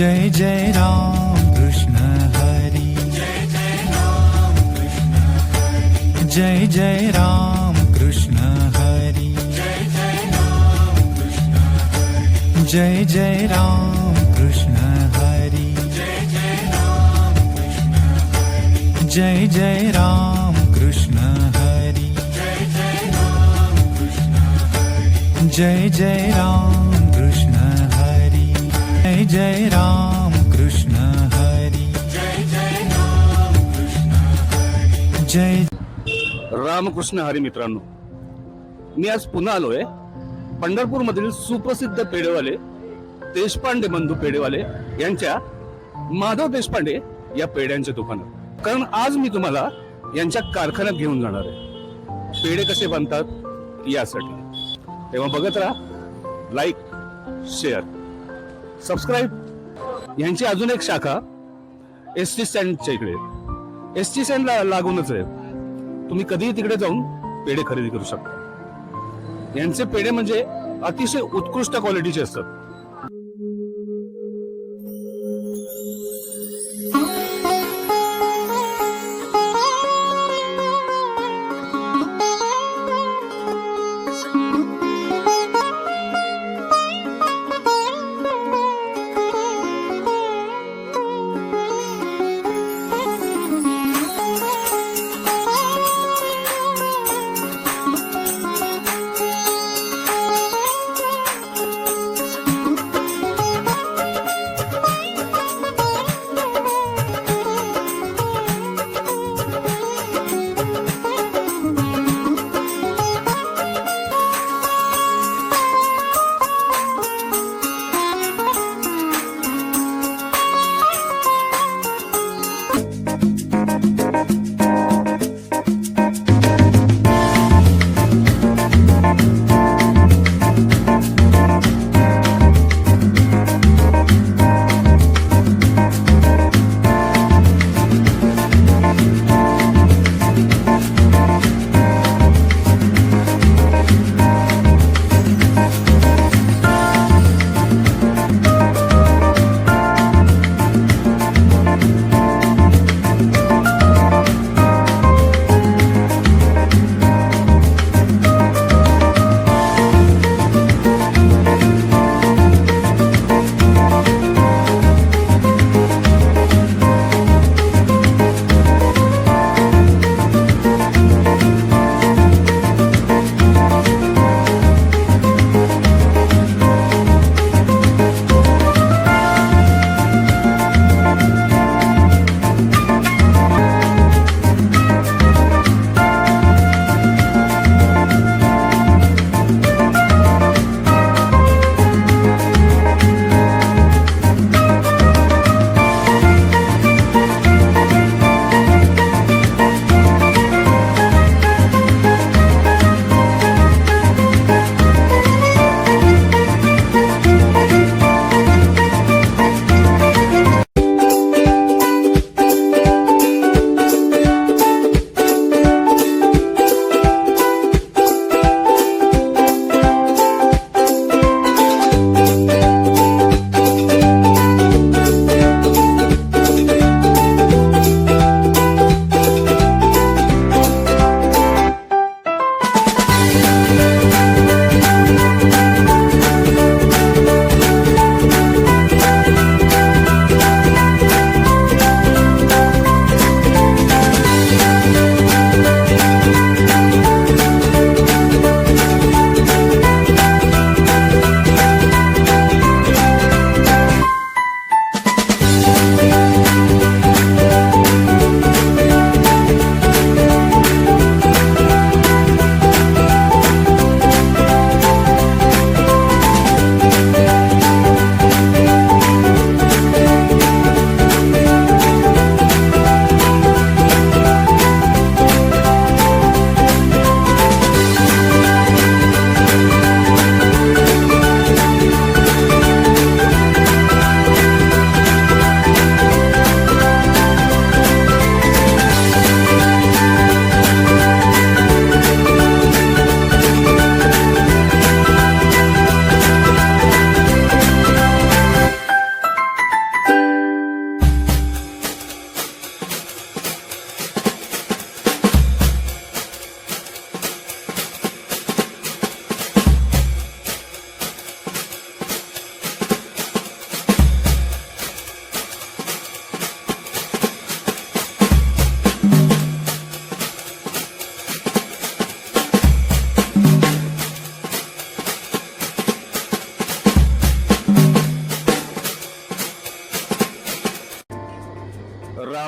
जय जय राम कृष्ण हरी, जय जय राम कृष्ण हरी, जय जय राम कृष्ण हरी, जय जय राम कृष्ण हरी, जय जय राम कृष्ण हरी, जय जय राम कृष्ण हरी, जय जय राम कृष्ण हरी, जय जय राम कृष्ण हरी, जय जय राम कृष्ण हरी, जय जय राम कृष्ण हरी, जय जय राम कृष्ण हरी, जय रामकृष्ण हरी. मित्रांनो, मी आज पुन्हा आलोय पंढरपूर मधील सुप्रसिद्ध पेढेवाले देशपांडे बंधू पेढेवाले यांच्या माधव देशपांडे या पेढ्यांच्या दुकानात. कारण आज मी तुम्हाला यांच्या कारखान्यात घेऊन जाणार आहे पेढे कसे बनतात यासाठी. तेव्हा बघत राहा, लाईक, शेअर, सबस्क्राईब. यांची अजून एक शाखा एसटी स्टँडच्या इकडे, एसटी स्टँडला लागूनच आहे. तुम्ही कधीही तिकडे जाऊन पेढे खरेदी करू शकता. यांचे पेढे म्हणजे अतिशय उत्कृष्ट क्वालिटीचे असतात.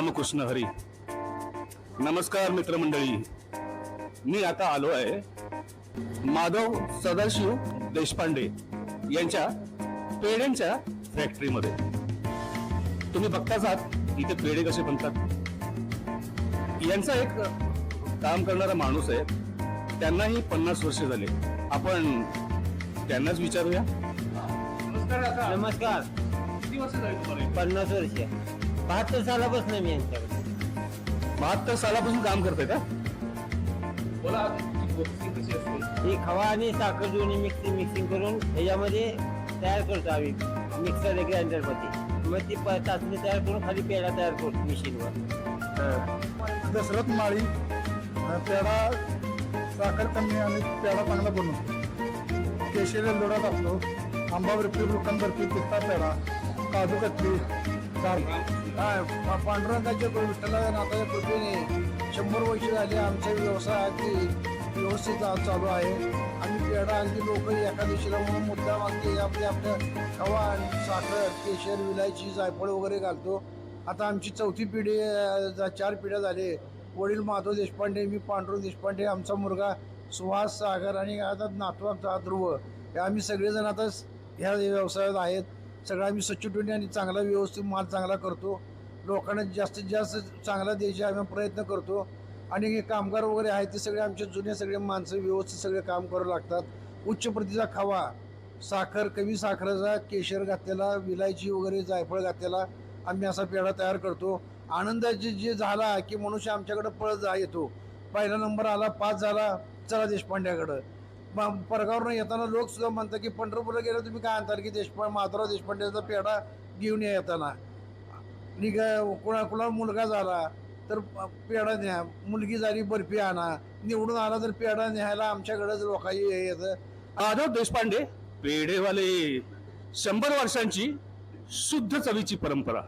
रामकृष्ण हरी. नमस्कार मित्रमंडळी, मी आता आलो आहे माधव सदाशिव देशपांडे यांच्या पेढ्यांच्या फॅक्टरीमध्ये. तुम्ही बघताच आहात इथे पेढे कसे बनतात. यांचा एक काम करणारा माणूस आहे, त्यांनाही 50 वर्ष झाले. आपण त्यांनाच विचारूया. नमस्कार. किती वर्ष झाली तुम्हाला? 50 वर्ष. 72 सालापासून मी यांच्याकडे. 72 सालापासून काम करताय का? बोला, प्रोसेसिंग कशी असते? ही खवा आणि साखर दोन्ही मिक्सिंग करून ह्याच्यामध्ये तयार करतो आम्ही मिक्सर ग्राइंडर मध्ये. मग ती चाचणी तयार करून खाली पेढा तयार करतो मशीनवर. दशरथ माळी पेढा साखर कमी आणि पेढा चांगला बनवतो. केशरी लोढा टाकतो, आंबा बर्फी, रुकन बर्फी, पिस्ता पेढा, काजू कतली, पांडुरंगाच्या विठ्ठलनाथाच्या कृपेने 100 वर्ष झाले आमचा व्यवसाय अगदी व्यवस्थित चालू आहे. आम्ही पेढा अगदी लोक एका दिवशीला म्हणून मुद्दाम अगदी आपल्या खवा आणि साखर, केशर, विलायची, जायफळ वगैरे घालतो. आता आमची 4थी पिढी, 4 पिढ्या झाले. वडील माधव देशपांडे, मी पांडुरंग देशपांडे, आमचा मुलगा सुहास सागर आणि आता नातू आमचा ध्रुव. हे आम्ही सगळेजण आता ह्या व्यवसायात आहेत. सगळं आम्ही स्वच्छतेने आणि चांगला व्यवस्थित माल चांगला करतो. लोकांना जास्तीत जास्त चांगला द्यायचे आम्ही प्रयत्न करतो. आणि हे कामगार वगैरे आहेत ते सगळे आमचे जुने सगळे माणसं व्यवस्थित सगळे काम करू लागतात. उच्च प्रतीचा खवा, साखर, कमी साखरेचा, केशर घातलेला, विलायची वगैरे, जायफळ घातलेला आम्ही असा पेढा तयार करतो. आनंदाचे जे झाला की मनुष्य आमच्याकडे पळत येतो. पहिला नंबर आला, 5 झाला, चला देशपांड्याकडं. मग परगावरून येताना लोक सुद्धा म्हणतात की पंढरपूरला गेलं तुम्ही काय आणतात की माधवराव देशपांड्याचा पेढा घेऊन या. येताना कुणाला मुलगा झाला तर पेढा न्या, मुलगी झाली बर्फी आणा, निवडून आला तर पेढा न्यायला आमच्याकडेच लोकांनी येतं. माधव देशपांडे पेढेवाले, 100 वर्षांची शुद्ध चवीची परंपरा.